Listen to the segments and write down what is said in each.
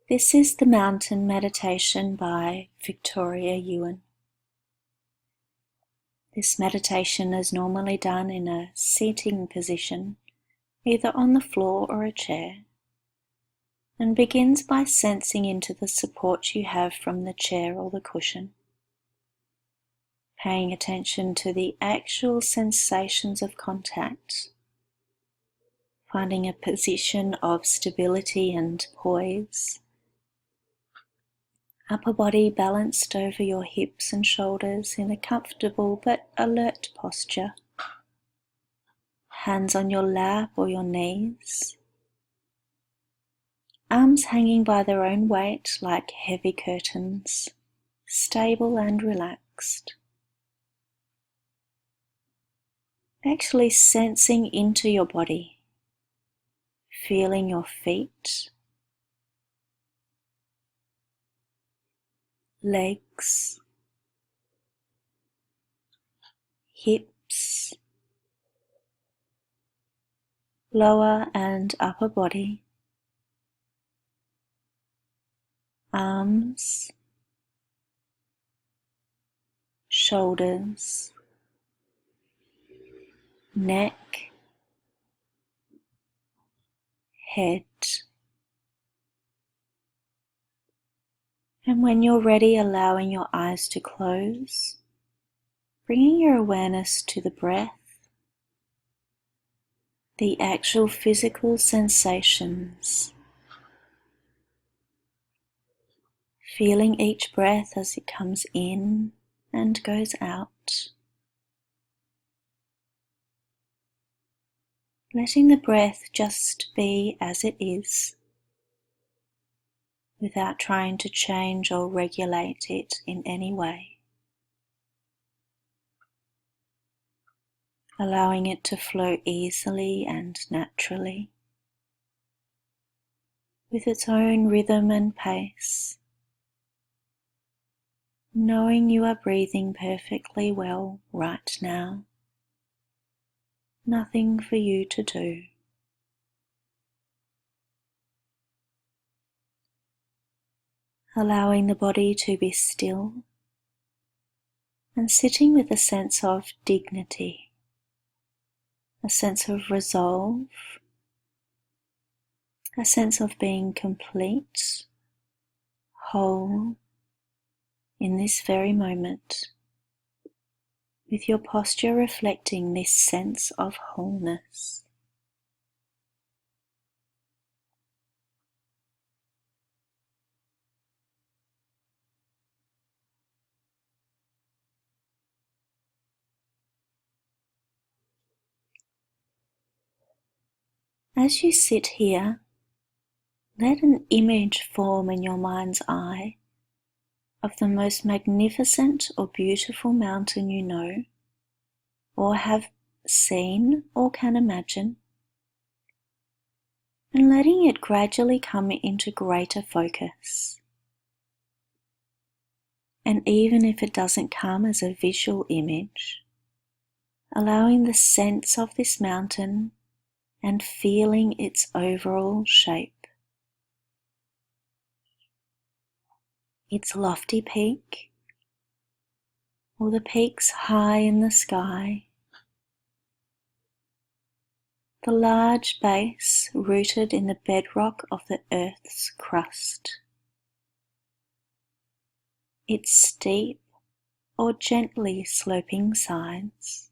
This is the Mountain Meditation by Victoria Ewan. This meditation is normally done in a seating position, either on the floor or a chair, and begins by sensing into the support you have from the chair or the cushion, paying attention to the actual sensations of contact, finding a position of stability and poise. Upper body balanced over your hips and shoulders in a comfortable but alert posture. Hands on your lap or your knees. Arms hanging by their own weight like heavy curtains, stable and relaxed. Actually sensing into your body, feeling your feet, legs, hips, lower and upper body, arms, shoulders, neck, head. And when you're ready, allowing your eyes to close, bringing your awareness to the breath, the actual physical sensations, feeling each breath as it comes in and goes out, letting the breath just be as it is, without trying to change or regulate it in any way. Allowing it to flow easily and naturally, with its own rhythm and pace, knowing you are breathing perfectly well right now. Nothing for you to do. Allowing the body to be still and sitting with a sense of dignity, a sense of resolve, a sense of being complete, whole in this very moment, with your posture reflecting this sense of wholeness. As you sit here, let an image form in your mind's eye of the most magnificent or beautiful mountain you know, or have seen or can imagine, and letting it gradually come into greater focus. And even if it doesn't come as a visual image, allowing the sense of this mountain and feeling its overall shape. Its lofty peak, or the peaks high in the sky. The large base rooted in the bedrock of the earth's crust. Its steep or gently sloping sides.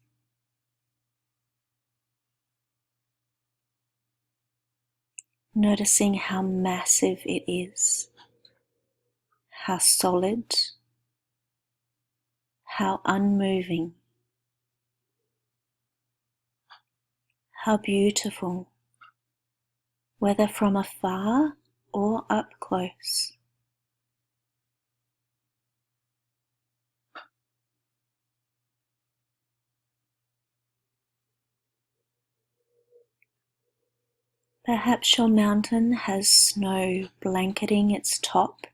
Noticing how massive it is, how solid, how unmoving, how beautiful, whether from afar or up close. Perhaps your mountain has snow blanketing its top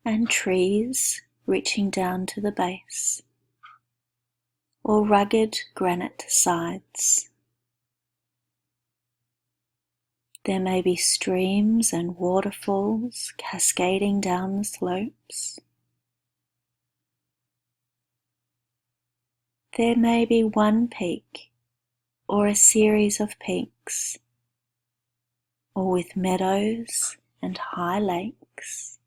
and trees reaching down to the base, or rugged granite sides. There may be streams and waterfalls cascading down the slopes. There may be one peak or a series of peaks, or with meadows and high lakes.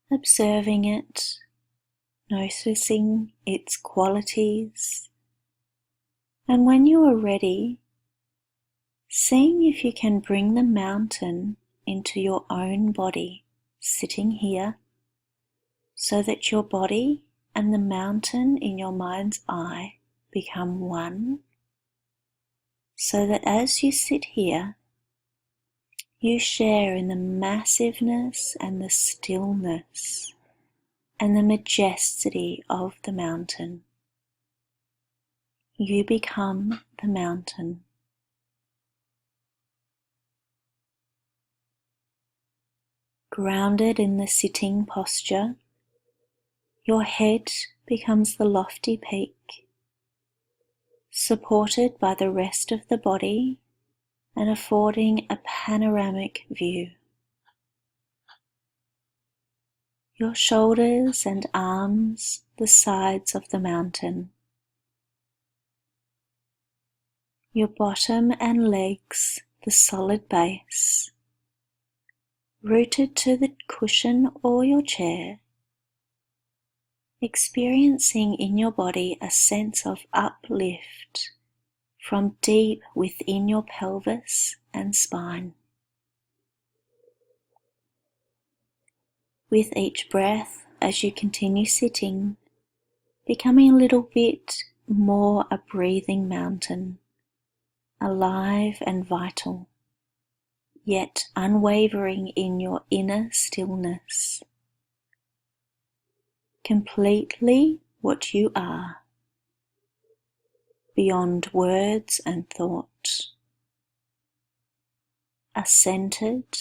Observing it, noticing its qualities, and when you are ready, seeing if you can bring the mountain into your own body, sitting here, so that your body and the mountain in your mind's eye become one, so that as you sit here, you share in the massiveness and the stillness and the majesty of the mountain. You become the mountain. Grounded in the sitting posture, your head becomes the lofty peak, supported by the rest of the body and affording a panoramic view. Your shoulders and arms, the sides of the mountain. Your bottom and legs, the solid base, rooted to the cushion or your chair, experiencing in your body a sense of uplift from deep within your pelvis and spine. With each breath, as you continue sitting, becoming a little bit more a breathing mountain, alive and vital, yet unwavering in your inner stillness, completely what you are, beyond words and thought, a centered,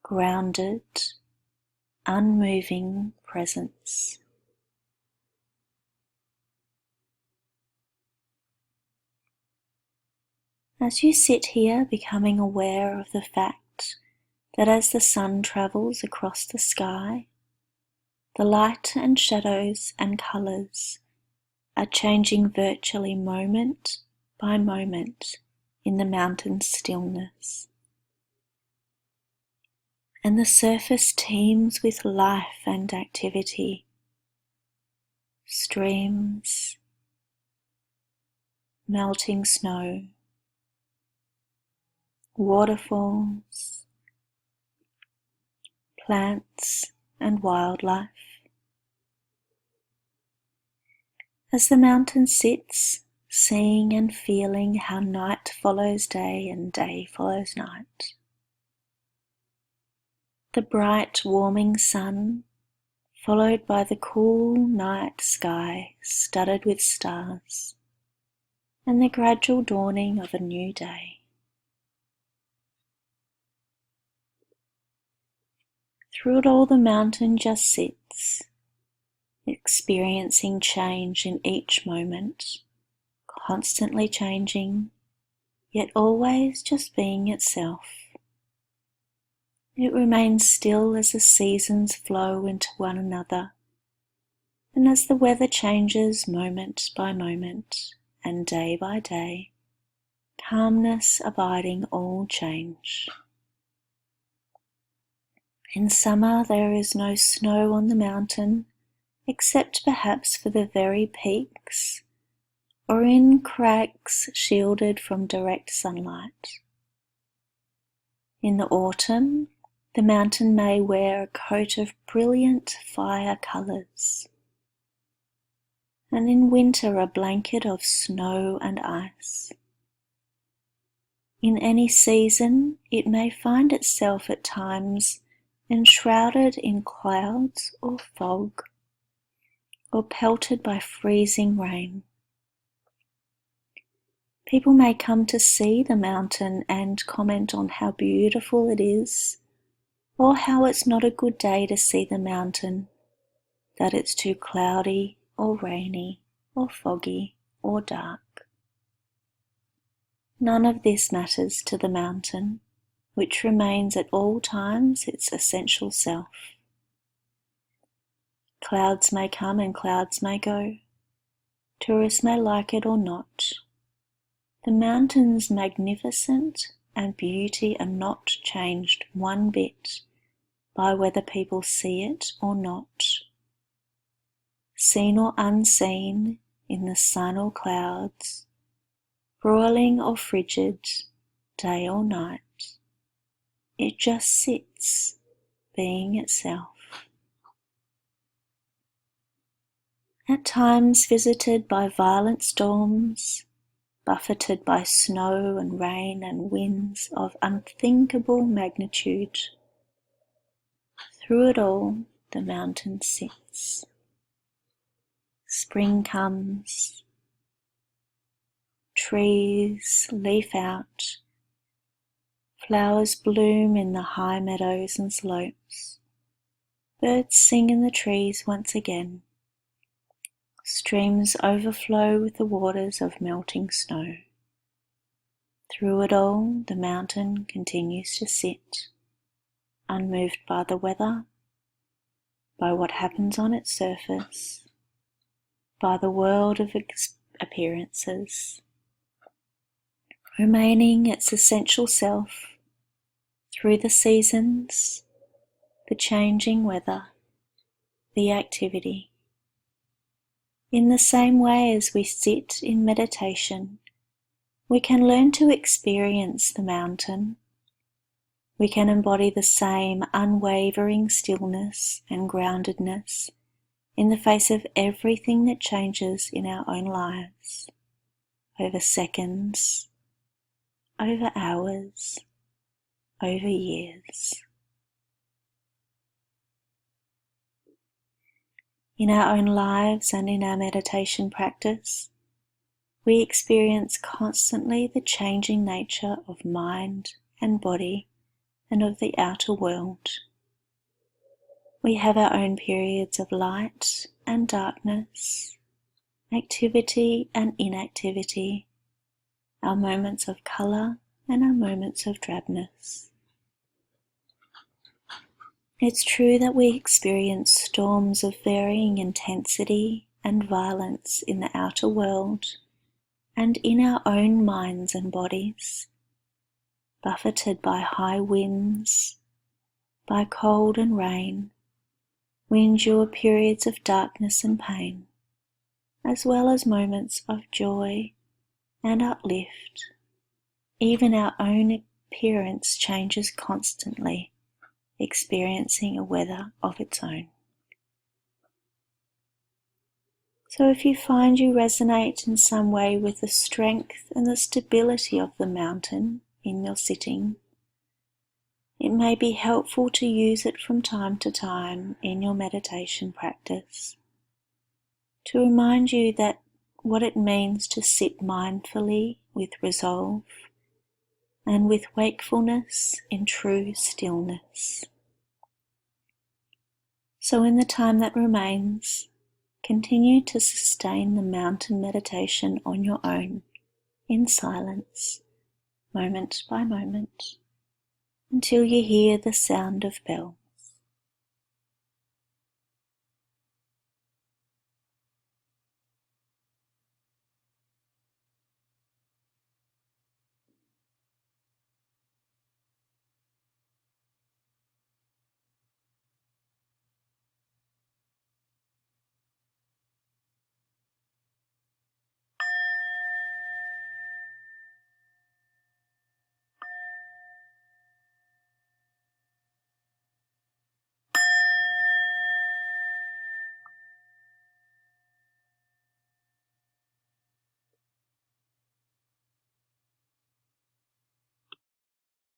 grounded, unmoving presence. As you sit here, becoming aware of the fact that as the sun travels across the sky, the light and shadows and colours are changing virtually moment by moment in the mountain stillness. And the surface teems with life and activity. Streams, melting snow, waterfalls, plants and wildlife. As the mountain sits, seeing and feeling how night follows day and day follows night. The bright warming sun, followed by the cool night sky studded with stars, and the gradual dawning of a new day. Through it all, the mountain just sits, experiencing change in each moment, constantly changing, yet always just being itself. It remains still as the seasons flow into one another, and as the weather changes moment by moment and day by day, calmness abiding all change. In summer there is no snow on the mountain, except perhaps for the very peaks, or in crags shielded from direct sunlight. In the autumn, the mountain may wear a coat of brilliant fire colours, and in winter a blanket of snow and ice. In any season, it may find itself at times enshrouded in clouds or fog, or pelted by freezing rain. People may come to see the mountain and comment on how beautiful it is, or how it's not a good day to see the mountain, that it's too cloudy or rainy or foggy or dark. None of this matters to the mountain, which remains at all times its essential self. Clouds may come and clouds may go. Tourists may like it or not. The mountain's magnificence and beauty are not changed one bit by whether people see it or not. Seen or unseen, in the sun or clouds, broiling or frigid, day or night, it just sits, being itself. At times visited by violent storms, buffeted by snow and rain and winds of unthinkable magnitude, through it all the mountain sits. Spring comes, trees leaf out, flowers bloom in the high meadows and slopes, birds sing in the trees once again, streams overflow with the waters of melting snow. Through it all, the mountain continues to sit, unmoved by the weather, by what happens on its surface, by the world of appearances, remaining its essential self through the seasons, the changing weather, the activity. In the same way as we sit in meditation, we can learn to experience the mountain. We can embody the same unwavering stillness and groundedness in the face of everything that changes in our own lives, over seconds, over hours, over years. In our own lives and in our meditation practice, we experience constantly the changing nature of mind and body and of the outer world. We have our own periods of light and darkness, activity and inactivity, our moments of colour and our moments of drabness. It's true that we experience storms of varying intensity and violence in the outer world and in our own minds and bodies, buffeted by high winds, by cold and rain. We endure periods of darkness and pain, as well as moments of joy and uplift. Even our own appearance changes constantly, experiencing a weather of its own. So if you find you resonate in some way with the strength and the stability of the mountain in your sitting, it may be helpful to use it from time to time in your meditation practice to remind you that what it means to sit mindfully with resolve and with wakefulness in true stillness. So in the time that remains, continue to sustain the mountain meditation on your own, in silence, moment by moment, until you hear the sound of bell.